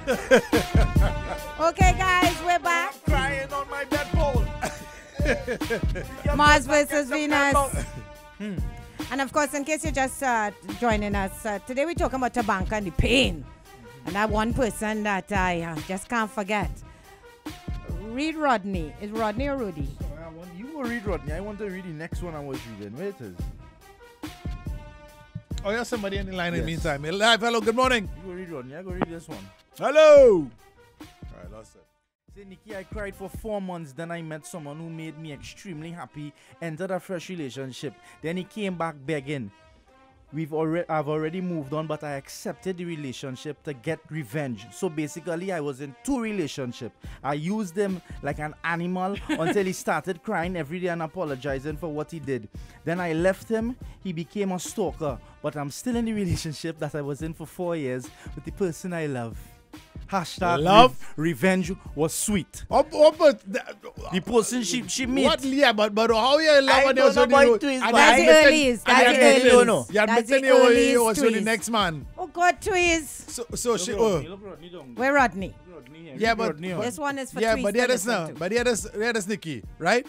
Okay, guys, we're back. Crying on my bedpost. Mars versus Venus. And of course, in case you're just joining us, today we're talking about Tabanca and the pain. And that one person that I just can't forget. Read Rodney. Is Rodney or Rudy? You go read Rodney. I want to read the next one I was reading. Where it is? Oh, there's somebody in the line in the meantime. Live, hello, good morning. You go read Rodney. I go read this one. Hello. All right, that's it. Say, Nikki, I cried for 4 months. Then I met someone who made me extremely happy. Entered a fresh relationship. Then he came back begging. I've already moved on, but I accepted the relationship to get revenge. So basically, I was in 2 relationships. I used him like an animal until he started crying every day and apologizing for what he did. Then I left him. He became a stalker. But I'm still in the relationship that I was in for 4 years with the person I love. Hashtag love revenge was sweet. But The person she met. what? Yeah, but how you love I when don't know about Tweez, but That's the earlies. That's the earlies. You're That's admitting the you earliest was with the Tweez. next man. Oh, God, Tweez. So she. Look Rodney down. Where Rodney? Yeah, but This one is for yeah, Tweez but to here this listen now. to. But here this Nikki, right?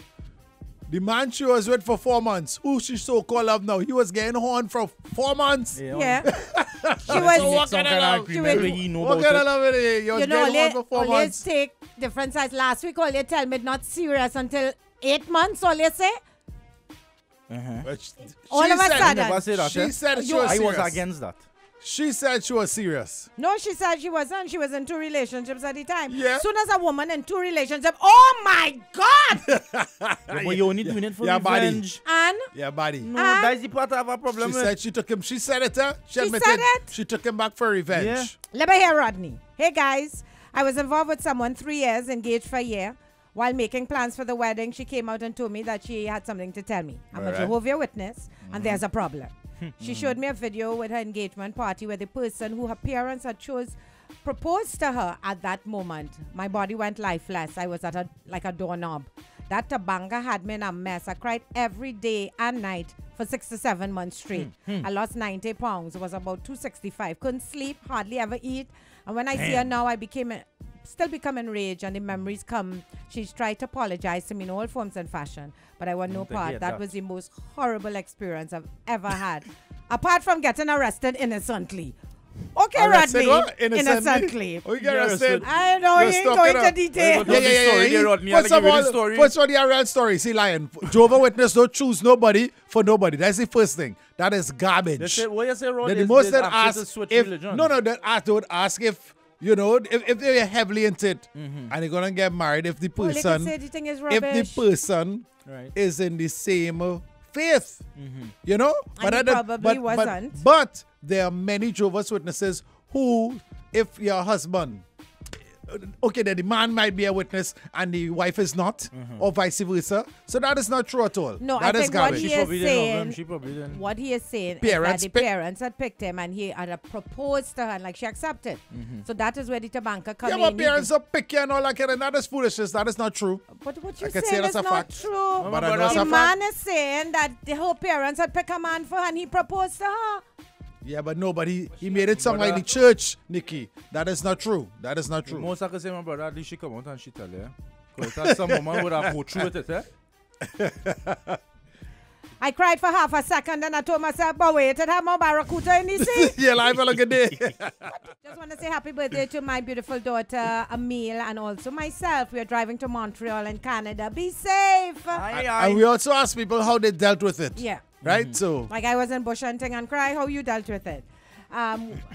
The man she was with for 4 months. Who she so called love now? He was getting horn for 4 months. Yeah. She So was. what kind of love? She was- What kind of love it is? You was You know, getting horn for 4 all months. take different sides. Last week, all you tell me not serious until 8 months, all you say? But she All of a said- sudden. Never say that, She said she was I serious. was against that. She said she was serious. No, she said she wasn't. She was in 2 relationships at the time. Yeah. Soon as a woman in 2 relationships, oh my God! But you only doing it for Yeah, buddy. revenge. And Yeah, buddy. No, that's the part I have a problem She with. said she took him. She said it, huh? She admitted said it? She took him back for revenge. Yeah. let me hear Rodney. Hey guys, I was involved with someone 3 years, engaged for a year. While making plans for the wedding, she came out and told me that she had something to tell me. I'm a Alright. Jehovah's Witness, and there's a problem. She showed me a video with her engagement party where the person who her parents had proposed to her at that moment. My body went lifeless. I was like a doorknob. That Tabanca had me in a mess. I cried every day and night for 6 to 7 months straight. I lost 90 pounds. It was about 265. Couldn't sleep, hardly ever eat. And when I see her now, I still become enraged, and the memories come. She's tried to apologize to me in all forms and fashion, but I want no Don't part. get That that. was the most horrible experience I've ever had, apart from getting arrested innocently. Okay, Arrested Rodney. what? Innocently. Oh, you get Yeah, arrested. I know you You're ain't stuck going in to a- detail. Yeah, yeah, Story there, Rodney. I'll First give of you the all, story. first one, the real story. See, Lion. Jehovah's Witness don't choose nobody for nobody. That's the first thing. That is garbage. They say, what you say, Rod, Then the is most they that ask you to ask switch if religion. no, don't ask if you know if they're heavily into it and they're gonna get married. If the Well, they can person, say the thing is if rubbish. the person Right. is in the same faith, you know. And he probably wasn't. But there are many Jehovah's Witnesses who, if your husband, okay, then the man might be a witness and the wife is not, or vice versa. So that is not true at all. No, that I is think what garbage. he She is probably didn't love him. saying, She probably didn't. what he is saying Parents is that pick- the parents had picked him and he had proposed to her and like she accepted. So that is where the Tabanca come Yeah, in. but parents are picky and all that kind of, that is foolishness. That is not true. But what I you can say saying that's is a not fact. true. But I know it's The a man fact. is saying that her parents had picked a man for her and he proposed to her. Yeah, but nobody, he made it sound like the church, Nikki. That is not true. That is not The true. most I can say, my brother, at least she come out and she tell you. Because some woman would have go through with it, eh? I cried for half a second and I told myself, but wait, it had more barracuda in the sea. Yeah, live a good day. Just want to say happy birthday to my beautiful daughter, Emile, and also myself. We are driving to Montreal in Canada. Be safe. And we also ask people how they dealt with it. Yeah. Right? So, Like I was in bush hunting and cry, how you dealt with it?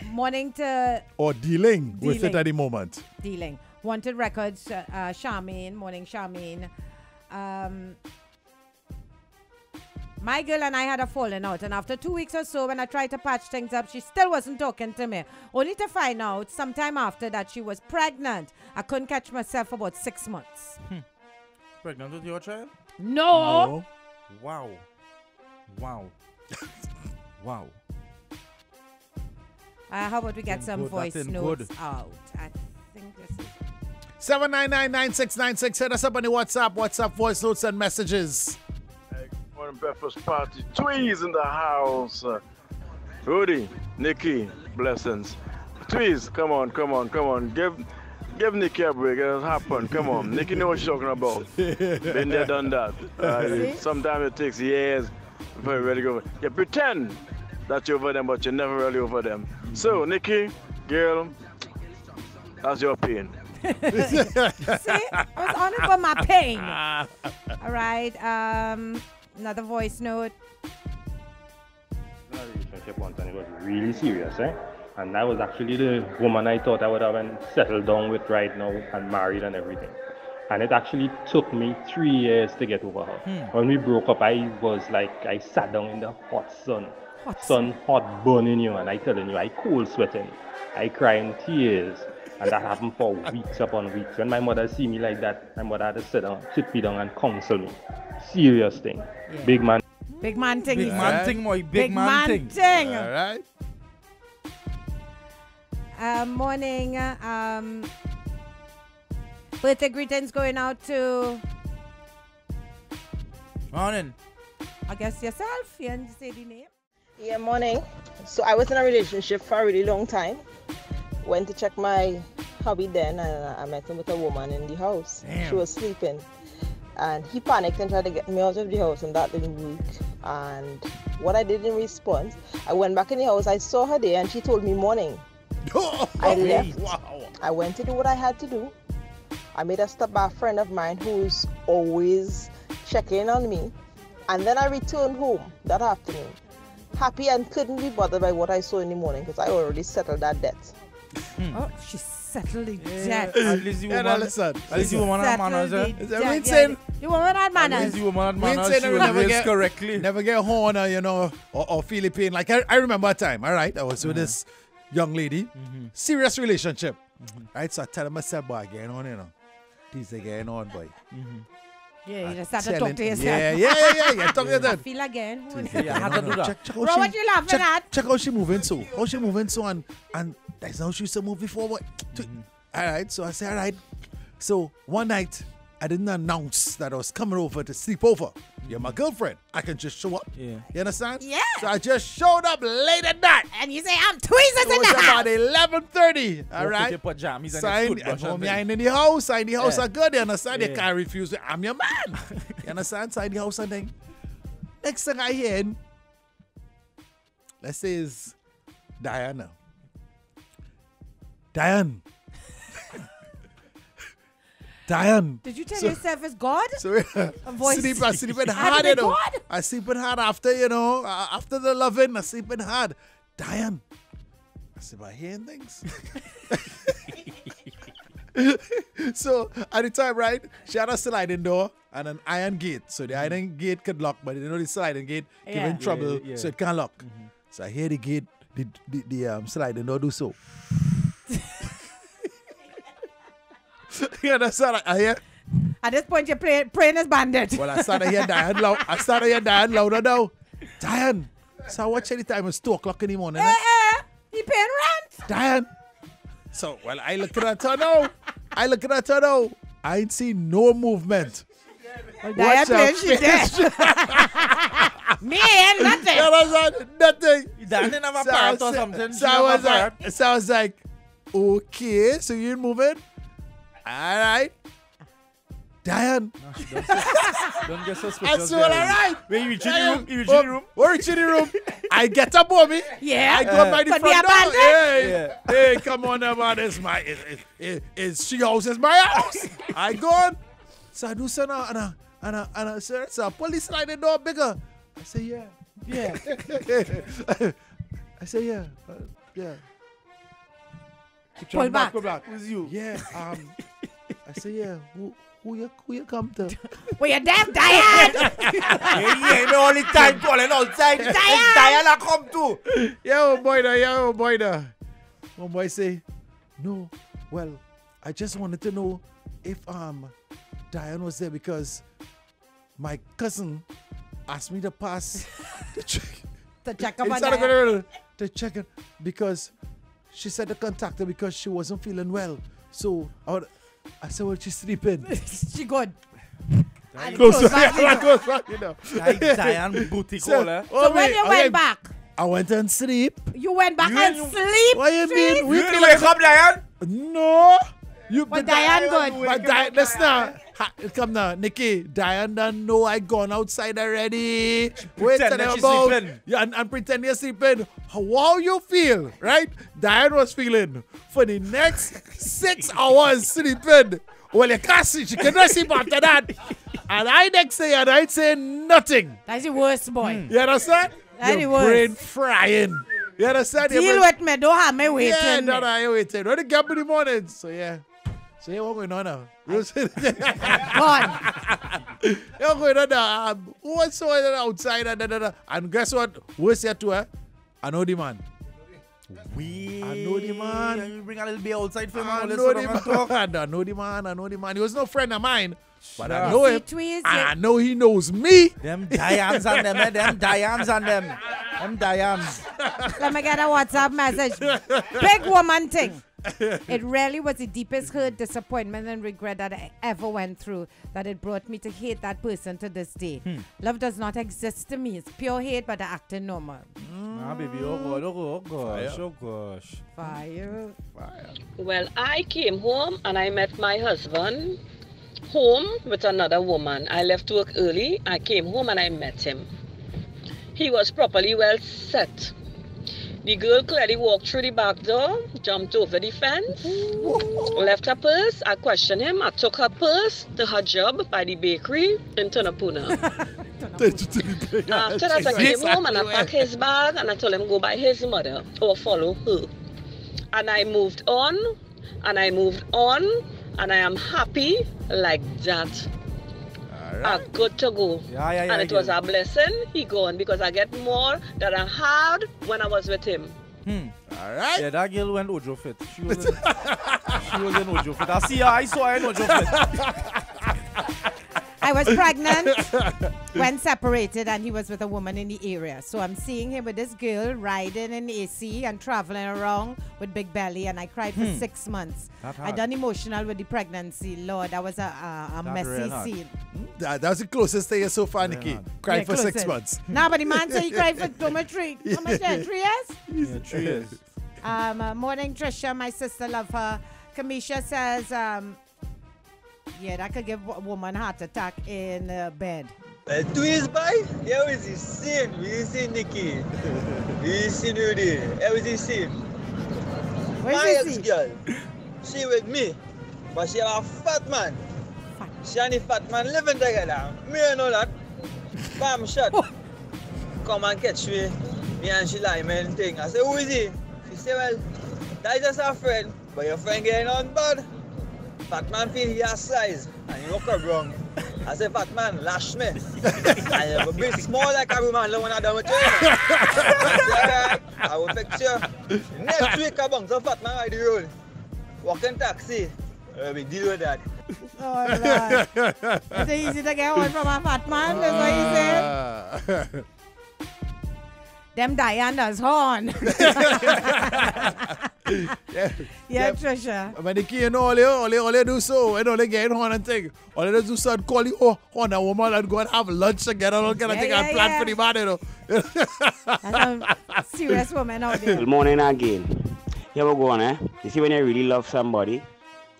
Morning to or dealing with it Dealing. at the moment. dealing. Wanted Records, Charmaine, morning Charmaine. My girl and I had a falling out, and after 2 weeks or so, when I tried to patch things up, she still wasn't talking to me. Only to find out sometime after that she was pregnant. I couldn't catch myself for about 6 months. Pregnant with your child? No. Wow. Wow. Wow. How about we get That some ain't good, voice that ain't notes good. out? I think this is... 799-9696. Hit us up on the WhatsApp voice notes and messages. Morning breakfast party. Tweez in the house. Rudy, Nikki, blessings. Tweez, come on. Give Nikki a break. It has happened. Come on. Nikki knows what she's talking about. Been there, done that. Sometimes it takes years before you really go. You pretend that you're over them, but you're never really over them. So, Nikki, girl, that's your pain. See, I was on it for my pain. All right. Another voice note. In a relationship once and it was really serious, eh? And that was actually the woman I thought I would have been settled down with right now and married and everything. And it actually took me 3 years to get over her. When we broke up, I was like, I sat down in the hot sun. Hot burning you, and I telling you, I cold sweating. I crying tears. And that happened for weeks upon weeks. When my mother see me like that, my mother had to sit me down and counsel me. Serious thing. Yeah. Big man. Big man thing. Big man thing, my big man thing. All right. Morning. Birthday greetings going out to. Morning. I guess yourself. You can say the name. Yeah, morning. So I was in a relationship for a really long time. Went to check my hubby then, and I met him with a woman in the house. Damn. She was sleeping. And he panicked and tried to get me out of the house, and that didn't work. And what I did in response, I went back in the house, I saw her there, and she told me morning. I left. Wow. I went to do what I had to do. I made a stop by a friend of mine who's always checking on me. And then I returned home that afternoon, happy and couldn't be bothered by what I saw in the morning because I already settled that debt. Oh, she settled the debt. At least you woman had manners. You woman had manners. At least you woman had We ain't manners. saying She that we will never raise get- correctly. Never get horn or feel the pain. Like I remember a time, all right, I was with this young lady, serious relationship. Right, so I tell him, I said, boy, getting on, These are getting on, boy. Yeah, you just have to talk to yourself. Yeah, talk to I yourself. feel again. Yeah, I had to do that. Check Bro, what you laughing at? Check how she moving so. And that's how she used to move before. All right, so I said, all right. So one night, I didn't announce that I was coming over to sleep over. You're my girlfriend. I can just show up. Yeah. You understand? Yeah. So I just showed up late at night. And you say, I'm tweezers It in was the house. about 11:30. All Put right. your pajamas and your Sign toothbrush and home, and you're thing. in the house. Sign the house Yeah. are good. You understand? Yeah. You can't refuse. I'm your man. You understand? Sign the house and thing. Next thing I hear, let's say is Diana. Diane. Did you tell yourself it's God? So A voice. I sleeping Had hard, to be you know. God? I sleeping hard after, after the loving, I sleeping hard. Diane. I said, by hearing things. So at the time, right, she had a sliding door and an iron gate. So the iron gate could lock, but the sliding gate Yeah. giving trouble, Yeah. so it can't lock. So I hear the gate, the sliding door do so. You understand? I hear. At this point, you're praying as bandit. Well, I started hearing Diane loud. I started hearing Diane louder now. Diane. So I watch any time it's 2 o'clock in the morning. He paying rent. Diane. So, well, I look at her now. I ain't seen no movement. Diane Watch her playing, she dead. Me ain't nothing. You understand? Nothing. That didn't have a parrot or something. So I was like, okay, so you ain't moving? All right. Diane. Don't get I suspicious. said, all right. When you reach in the room, We're reaching the room. I get up on me. Yeah. I go by the Could front be door. abandoned. Hey, come on, now, man. It's my, it's she house is my house. I go on. So I do so now, and I say, so I pull the sliding door bigger. I say, yeah. I say, yeah. Pull back. Who's you? Yeah. I say, yeah. Who you come to? Well, you're deaf, Diane. Yeah, me all the time calling outside. Diana come too. Yeah, boy there. One boy say, no, well, I just wanted to know if Diane was there because my cousin asked me to pass the check. To check up on Instead of Diane. going to check it because she said to contact her because she wasn't feeling well. So I said, well, she's sleeping. She good. And Goes close back, back, you know. goes back, Diane booty So, caller. So when you went back, I went and sleep. You went back and sleep? What you mean? You didn't wake up, Diane? No. You, But Diane good. But Diane, listen now. Come now, Nikki. Diane don't know I gone outside already. Wait pretend that she's sleeping. Yeah, and pretend you're sleeping. How you feel, right? Diane was feeling for the next 6 hours sleeping. Well, you can't see. She cannot sleep after that. And I next say, and I'd say nothing. That's the worst, boy. You understand? That's the Your worst. brain frying. You understand? Deal with me. Don't have me waiting. Yeah, no, you're waiting. When you get up in the morning. So, yeah. So, yeah, what's going on now? Gone. You're going on now. What's going on outside? And guess what? Worse yet, too, eh? I know the man. I know the man. You bring a little bit outside for him. I know the man. I know the man. He was no friend of mine. But I know him. Tweez, And I know he knows me. Them Dianes and them, them Dianes and them. Them Dianes. Let me get a WhatsApp message. Big woman thing. It really was the deepest hurt, disappointment, and regret that I ever went through, that it brought me to hate that person to this day. Love does not exist to me. It's pure hate, but I acted normal. Ah, baby, oh gosh. Fire. Well, I came home and I met my husband home with another woman. I left work early. I came home and I met him. He was properly well set. The girl clearly walked through the back door, jumped over the fence, left her purse. I questioned him. I took her purse to her job by the bakery in Tunapuna. After that, I came home and I packed his bag and I told him go by his mother or follow her. And I moved on, and I moved on, and I am happy like that. I'm good to go. And it was a blessing. He gone because I get more than I had when I was with him. All right. Yeah, that girl went Ojo fit. She was in Ojo fit. I saw her in Ojo fit. I was pregnant when separated, and he was with a woman in the area. So I'm seeing him with this girl riding in AC and traveling around with big belly, and I cried for 6 months. I done emotional with the pregnancy. Lord, that was a messy scene. That's the closest thing so far, Nikki. Cried for 6 months. Nah, but the man said he cried for 3 years? 3 years? Yeah, 3 years. Morning, Trisha. My sister love her. Kamisha says, yeah, that could give a woman heart attack in bed. Tweez, boy? How is he seen? We see Nikki. We see Rudy. How is he seen? Where is he? Girl. She with me, but she have a fat man. She and the fat man living together. Me I know that. Bam shot. Come and catch me. Me and she lie me and thing. I say, who is he? She say, well, that's just a friend. But your friend getting on bad. Fat man feel he has size and he look up wrong. I say, fat man, lash me. And you be small like a woman when I done with you. I will fix you. Next week I bang some fat man ride the road. Walk in taxi. We deal with that. Oh, Lord. Is it easy to get one from a fat man? That's what he said. Them Diana's horn. Yeah, Trisha. When the kid all they do so, and all they get horn and thing. All they do so call you horn a woman and go and have lunch together, all kind of thing and plan for the man, you know. That's a serious woman out there. Good morning again. Here we go on, eh? You see, when you really love somebody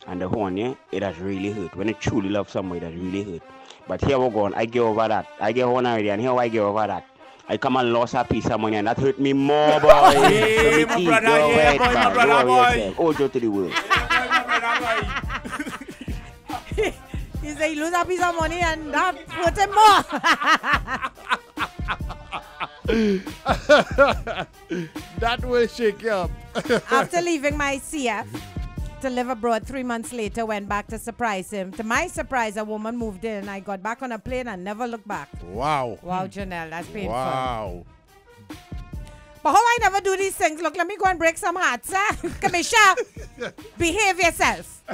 and the horn, yeah, it has really hurt. When you truly love somebody, it has really hurt. But here we go on, I get over that. I get horn already, and here I get over that. I come and lost a piece of money, and that hurt me more, boy. Hey, my brother, yeah, boy, my brother, boy. Ojo to the world. He said he lose a piece of money and that hurt him more. That will shake you up. After leaving my CF to live abroad 3 months later, went back to surprise him. To my surprise, a woman moved in. I got back on a plane and never looked back. Wow. Wow, Janelle, that's painful. Wow. But how I never do these things? Look, let me go and break some hearts, eh? Kamisha, behave yourself.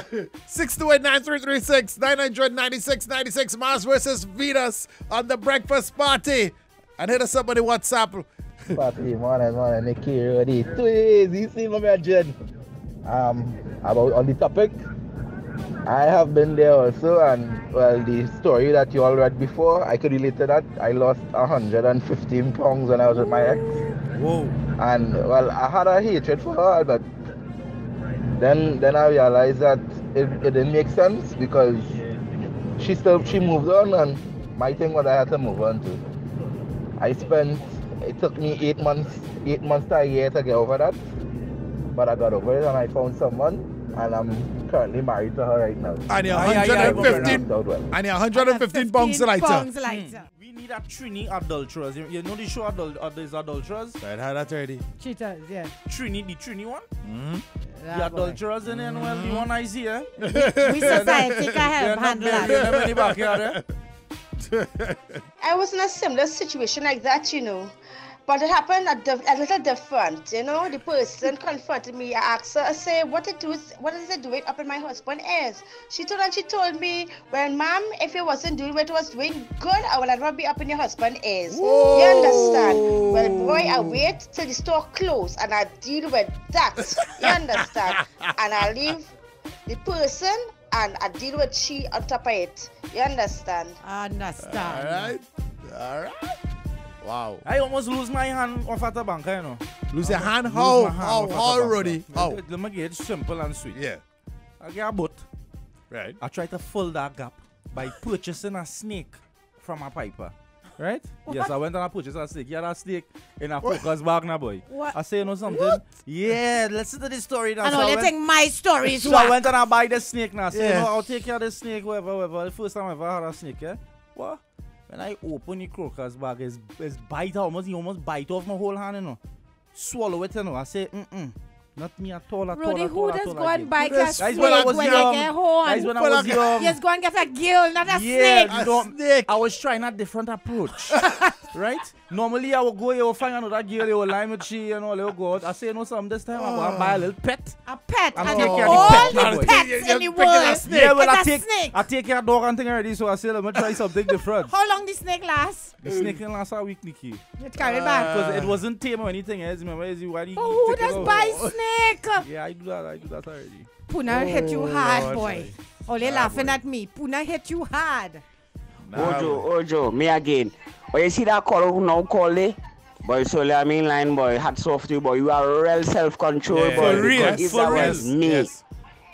628-9336, 996-96, Mars versus Venus on the breakfast party. And hit us up on the WhatsApp. Party, morning, Nikki, ready. Tweez, you see my man, about on the topic, I have been there also, and well, the story that you all read before, I could relate to that. I lost 115 pounds when I was with my ex. Whoa. And well, I had a hatred for her, but then I realized that it didn't make sense because she moved on, and my thing was I had to move on too. It took me 8 months to a year to get over that, but I got over it and I found someone, and I'm currently married to her right now. And you're 115 pounds lighter. We need a Trini adulterers. You know the show there's adulterers? I had that already. Cheaters, yeah. The Trini one? Mm-hmm. The adulterers in there, well, the one I see, eh? We society can help handle that. I was in a similar situation like that, you know. But it happened a little different, you know. The person confronted me. I asked her, I say, what is it doing up in my husband's ears? She told me, well, ma'am, if it wasn't doing what it was doing good, I will never be up in your husband's ears. Whoa. You understand? Well, boy, I wait till the store closed and I deal with that. You understand? And I leave the person and I deal with she on top of it. You understand? Understand. All right. Wow. I almost lose my hand off at Tabanca, you know. Lose your hand? How, Roddy? How? Let me get it simple and sweet. Yeah. I get a boat. Right. I try to fill that gap by purchasing a snake from a piper. Right? What? Yes, I went and I purchased a snake. He had a snake in a focus bag now, boy. What? I say, you know something? What? Yeah, listen to this story now. I know, you think my story is So what? I went and I buy the snake now. Say, Yeah. you know, I'll take care of the snake, whatever. The first time I ever had a snake, yeah? What? When I open the crocus bag, it's bite almost, he almost bite off my whole hand, you know. Swallow it, you know. I say, not me at all, Rudy, who does go and buy a Guys, snake when I was when young. they get home? Guys, when I was young. Yes, go and get a gill, not a Yeah, snake. you know, I was trying a different approach. Right? Normally, I would go, you will find another girl, you will line with she, and all, you go out. I say, you know something, this time I go and buy a little pet. A pet, And and take care of all the pet, the boy. pets in the world. Yeah, well, It's a snake. I take care of dog and thing already, so I say, let me try something different. How long the snake last? The snake can last a week, Nikki. You carry back. Because it wasn't tame or anything else. Remember, why do you But who take it does out? buy snake? Yeah, I do that already. Puna hit you hard, Lord. boy. Only laughing at me. Puna hit you hard. Ojo, me again. But you see that call who now call it? Boy, so I mean line, boy, hats off to you, boy. You are real self-control, Yeah, boy. for real, Because if for that real. was me, Yes.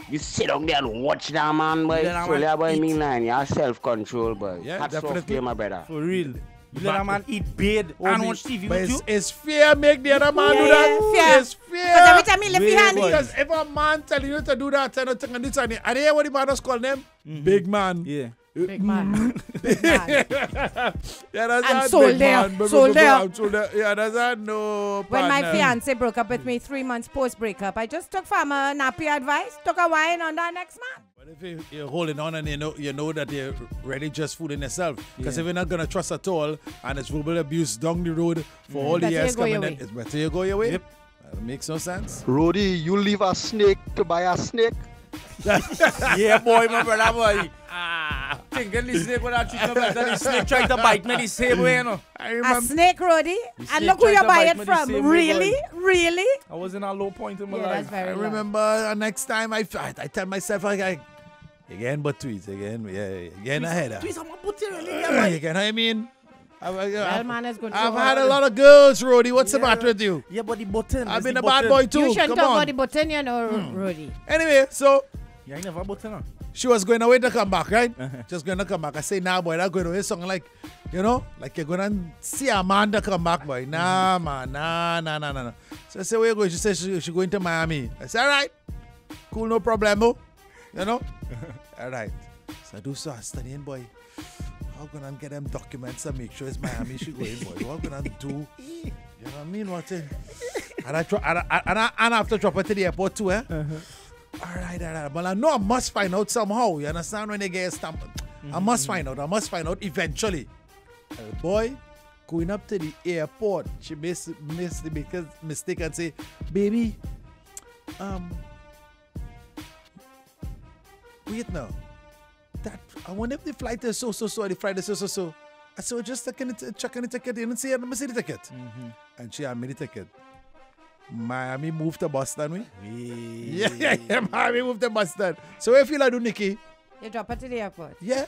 you sit down there and watch that man, boy. Let that So man yeah, boy, eat. mean line, you are self-control, boy. Yeah, Hats off to definitely. you, my brother. For real. You let a man eat bed and watch TV But with you? it's fear make the other man do Yeah, that. fear. It's fear. Because every time he lift his Wait, hand, boy. Because if a man telling you to do that, and you hear what the man was called them? Big man. Yeah. big man. Big man. Yeah, that's And that sold big there, man. sold there. Yeah, that's that no When my partner. fiance broke up with me 3 months post breakup, I just took farmer nappy advice, took a wine on that next man. But if you're holding on and you know that you're really just fooling yourself, because if you're not gonna trust at all and it's verbal abuse down the road for all the Better years you go coming your in, way. it's better you go your way. Yep. That makes no sense. Rody, you leave a snake to buy a snake? Yeah, boy, my brother, boy. Thinking the snake would have treated me better. The snake tried to bite me the same way, you know. I A remember. snake, Roddy? snake And look who tried you to buy bite it me the from. same way, Really? boy. Really? I was in a low point in my Yeah, life. that's very I low. remember next time I tell myself again but Tweez again, yeah, again ahead. Tweez, I'm a button, really, yeah, boy. You know what I mean? Well, man is good. I've had a lot of girls, Rody. What's the matter with you? Yeah, but the button. I've it's been the a bad button. boy too. You shouldn't Come talk on. about the button, you know, Roddy. Anyway, so Yeah, I never button, huh? she was going away to come back, right? Just going to come back. I say, nah, boy, that's going to be something like, you know, like you're going to see a man to come back, boy. Nah, man, nah. So I said, where you going? She said she's going to Miami. I said, all right, cool, no problemo. You know? All right. So I do so, I studying, boy. How can I get them documents and make sure it's Miami she going, boy? What can I do? You know what I mean? What? And I have to drop her to the airport too, eh? All right. But I know I must find out somehow. You understand when they get a stamp? I must find out eventually. Boy, going up to the airport, she missed the mistake and say, baby, wait now. I wonder if the flight is so, the flight is so. I said, just checking the ticket. You didn't see it, let me see the ticket. And she had me the ticket. Miami moved to Boston, we? Yeah, Miami moved to Boston. So what you feel I do, Nikki? You drop her to the airport. Yeah.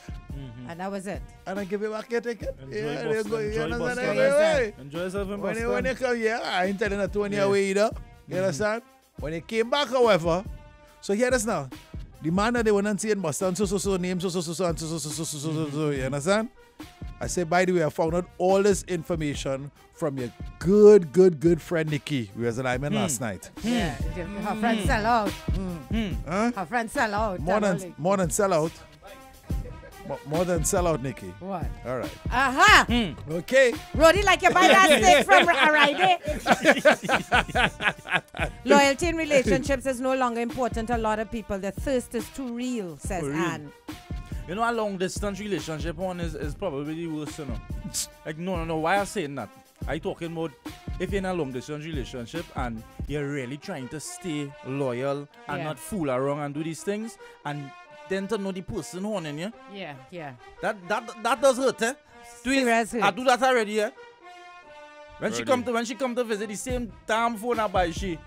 And that was it. And I give you back your ticket. Enjoy Boston. Enjoy yourself in Boston. When you come here, I ain't telling her 20 away either. You understand? When you came back, however, so hear this now. The man that they went see in Boston, so name, so, and so, you understand? I say, by the way, I found out all this information from your good friend Nikki. We was at Iman last night. Yeah, her friend sell out. Huh? Her friend sell out. More than sell out. More than sell out, Nikki. What? All right. Aha! Okay. Rody, like you buy that steak from a Friday. Loyalty in relationships is no longer important to a lot of people. The thirst is too real, says Anne. You know, a long distance relationship one is probably the worst, you know. Like, no. Why I'm saying that? I talking about if you're in a long distance relationship and you're really trying to stay loyal and not fool around and do these things, and then to know the person who on you. Yeah. That does hurt, eh? Tweez, I do that already, eh? When she come to visit, the same damn phone I buy, she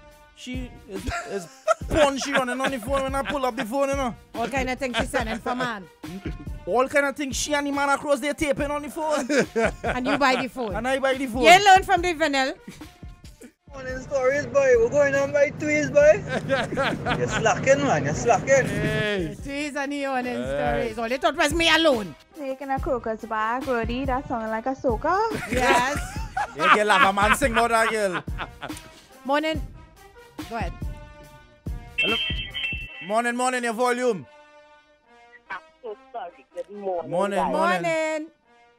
is punchy running on the phone when I pull up the phone, you know. All kind of things she sending for man. All kind of things she and the man across there taping on the phone. And you buy the phone. And I buy the phone. You learn from the vanilla. Morning stories, boy. We're going on by Tweez, boy. You're slacking, man. You're slacking. Hey. Tweez and the morning stories. All they thought was me alone. Taking a crocus back, Rody. That sounded like a soca. Yes. Yeah, girl, have a man sing about that, girl. Morning. Go ahead. Hello. Morning, your volume. I'm so sorry. Good morning. Morning.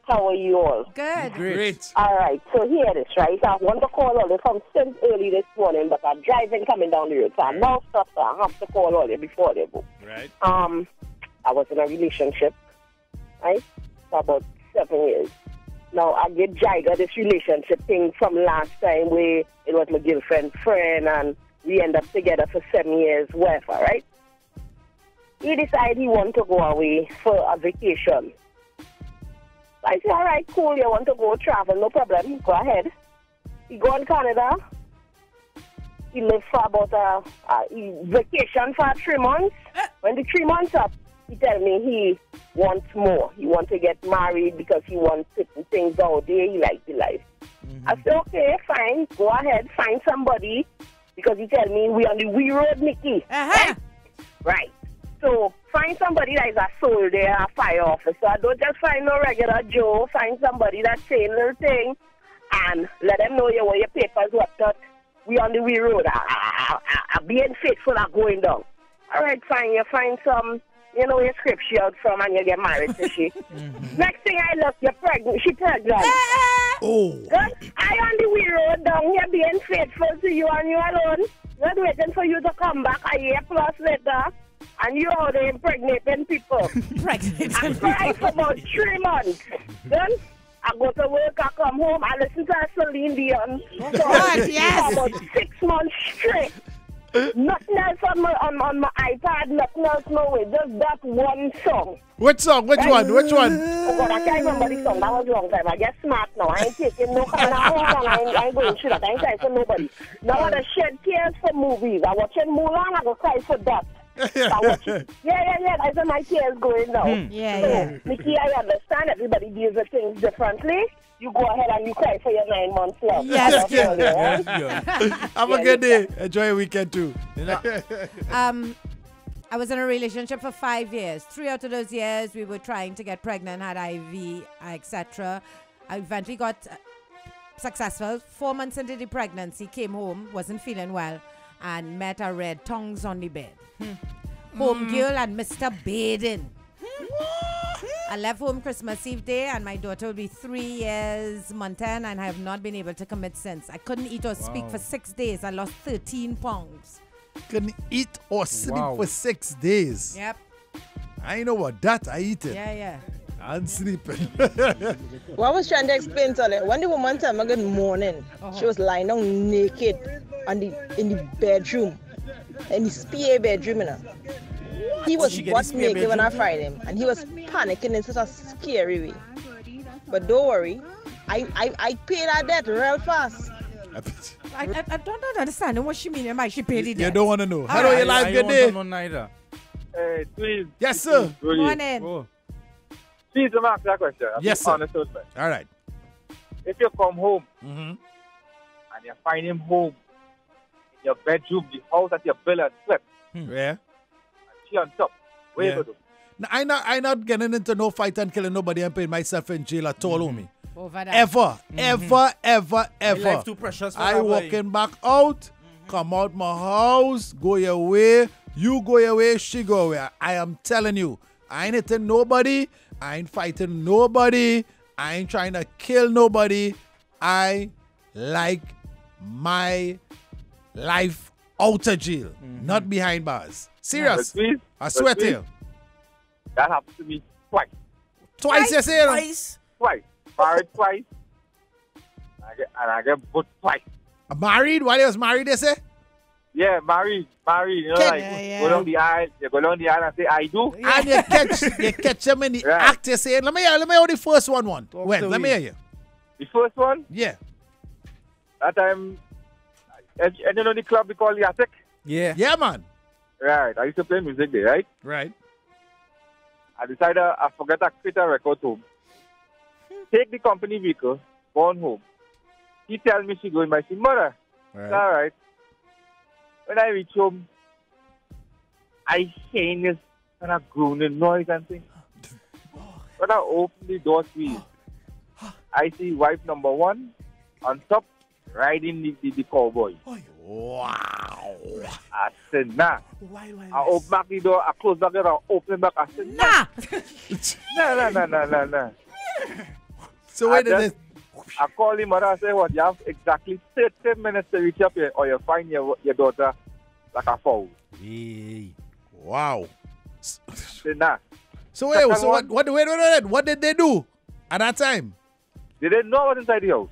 How are you all? Good. Great. All right, so here it is, right? I want to call all from since early this morning, but I'm driving coming down the road, so I'm now stuck, so I have to call all before they go. Right. I was in a relationship, right, for about 7 years. Now, I get jiggered this relationship thing from last time where it was my girlfriend's friend, and we end up together for 7 years, whatever, right? He decided he wanted to go away for a vacation. I said, all right, cool, you want to go travel, no problem, go ahead. He go in Canada. He lived for about a vacation for 3 months. When the 3 months up, he tell me he wants more. He wants to get married because he wants certain things out there. He likes the life. I said, okay, fine, go ahead, find somebody. Because he tell me we on the wee road, Nikki. Right. So find somebody that is a soldier, a fire officer. Don't just find no regular Joe. Find somebody that's saying little thing and let them know you want your papers what that we on the wee road. Being faithful are going down. All right, fine. You find some, you know, your scripture out from and you get married to she. Next thing I look, you're pregnant. She pregnant. Oh. Good? I on the wee road down here being faithful to you and you alone. Not waiting for you to come back a year plus later. And you are there impregnating people. I cried for about 3 months. Then I go to work, I come home, I listen to Celine Dion for about 6 months straight. Nothing else on my iPad, nothing else, no way. Just that one song. Which song? Which one? Oh God, I can't remember the song. That was a long time. I get smart now. I ain't taking no kind of hold on. I ain't going through that. I ain't crying for nobody. Now I gotta shed tears for movies. I watching Mulan, I go cry for that. Yeah. I said my tears going down. Nikki, I understand everybody deals with things differently. You go ahead and you cry for your 9 months love. Yes. Have a good day. Enjoy your weekend too. I was in a relationship for 5 years. 3 out of those years, we were trying to get pregnant, had IV, etc. I eventually got successful. 4 months into the pregnancy, came home, wasn't feeling well, and met a red tongues on the bed. Home girl and Mr. Baden. I left home Christmas Eve day, and my daughter will be 3 years, month 10, and I have not been able to commit since. I couldn't eat or speak for 6 days. I lost 13 pounds. Couldn't eat or sleep for 6 days. Yep. I know what that I eat it. Yeah. And sleeping. What I was trying to explain to her, when the woman told me good morning, she was lying down naked in the bedroom, in the spare bedroom, you know. He was butt naked when I fried him, and he was panicking in such a scary way. But don't worry, I paid her debt real fast. I don't understand what she means by she paid the debt. You don't want to know. Hello, your life, good day. Neither. Hey, Tweez. Yes, sir. Morning. Please, let me ask that question. Yes, sir. Honest husband. All right. If you come home Mm-hmm. and you find him home in your bedroom, the house that you built and slept, Yeah. and she on top, where you Yeah. go do? Now, I not getting into no fight and killing nobody and putting myself in jail at all, homie. Over that. Ever, ever, ever, ever. life too precious for I that, boy. walking back out, come out my house, go your way. You go your way, she go away. I am telling you, I ain't hitting nobody. I ain't fighting nobody. I ain't trying to kill nobody. I like my life out of jail, not behind bars. Serious. But please, I swear to please, you. That happened to me twice. Twice, you say? Twice. Twice. Married twice. And I get booked twice. Married? While he was married, they say? Yeah, married. You know, Can- like, Yeah. go down the aisle, you go down the aisle and say, I do. And you catch him in the act, you say, let me hear the first one. When? Let me hear you. The first one? Yeah. That time, and you know the club we call the Attic? Yeah. Yeah, man. Right. I used to play music there, right? Right. I decided I forget to create a record home. Take the company vehicle, go on home. He tell me she going by she mother. Right. All right. When I reach home, I hear this kind of groaning noise and thing. When I open the door, I see wife number one on top riding the cowboy. Wow. I said, nah. I open back the door, I close back the door, I open back, I said, nah. Nah. So wait a minute. I call him mother, I say, what, you have exactly 30 minutes to reach up here or you find your daughter like a foul. Wow. Say, nah. So wait, what did they do at that time? They didn't know what was inside the house.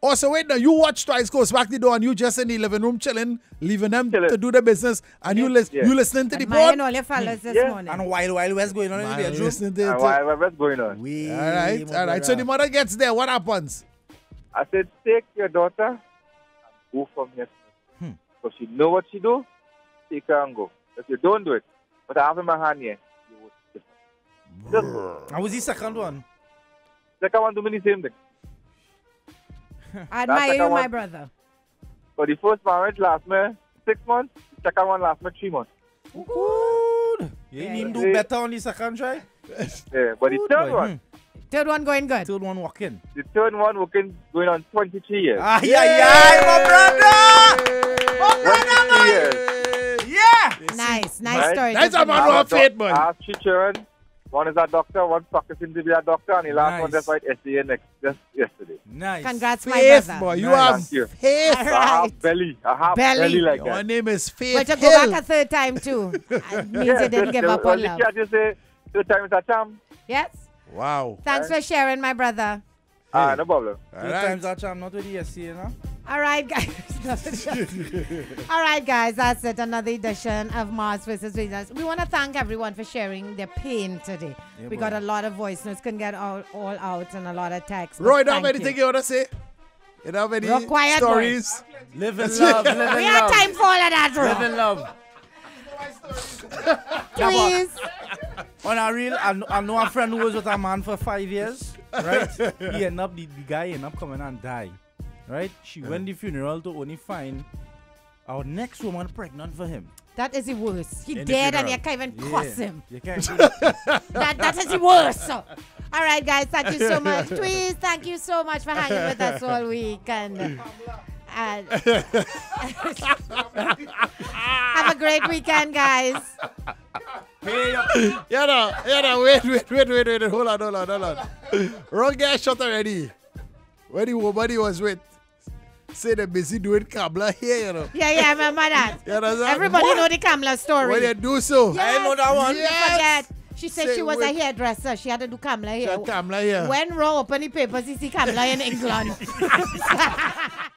Oh, so wait now, you watch Twice goes back the door and you just in the living room chilling, leaving them to do the business, and you listening to the board? Admiring all your fellas this morning. And Wild West going on in the bedroom. Listening to Wild West going on. All right. So the mother gets there. What happens? I said, take your daughter and go from here. Because she know what she do, take her and go. If you don't do it, but I have in my hand here, you will. And was the second one? Second one do me the same thing. I admire you, my brother. So the first marriage last me 6 months, the second one last me 3 months. Good. You didn't do better on the second try? Yeah, but the third one. Third one going good. Third one working. The third one working going on 23 years. My brother! Yeah! Nice story. Nice a man who have faith, man. I have 3 children. One is a doctor, one practicing to be a doctor, and the last one just right SDA just yesterday. Nice. Congrats, my Faith, brother. boy. You have faith. All I right. have belly. I have belly like that. Your name is Faith But to go Hill. back a third time too. It means you didn't give up on love. You just say, 2 times a charm. Yes. Wow. Thanks for sharing, my brother. No problem. Two times a charm, not with the SC, you know? All right, guys. All right, guys. That's it. Another edition of Mars vs. Venus. We want to thank everyone for sharing their pain today. Yeah, we got a lot of voice notes. Couldn't get all out and a lot of text. Roy, don't have Thank anything you want to say? You don't have any Roy, quiet, stories? Live in love. Live in love. We have time for all of that, Roy. Live in love. Please. On a real, I know a friend who was with a man for 5 years, right? He ended up, the guy ended up coming and die, right? She went to the funeral to only find our next woman pregnant for him. That is the worst. He In the dead and funeral. you can't even cross him. You can't do that is the worst. So, all right, guys. Thank you so much. Tweez, thank you so much for hanging with us all week. And have a great weekend, guys. Wait. Hold on. Wrong guy shot already. When the woman he was with, say they're busy doing Kamla here, you know. Yeah, I remember that. You understand? Everybody know the Kamla story. When they do so. Yes. I know that one. You forget. She said Say she was a wait. hairdresser. She had to do Kamla here. Kamla here. When Raw opened the papers, he see Kamla in England.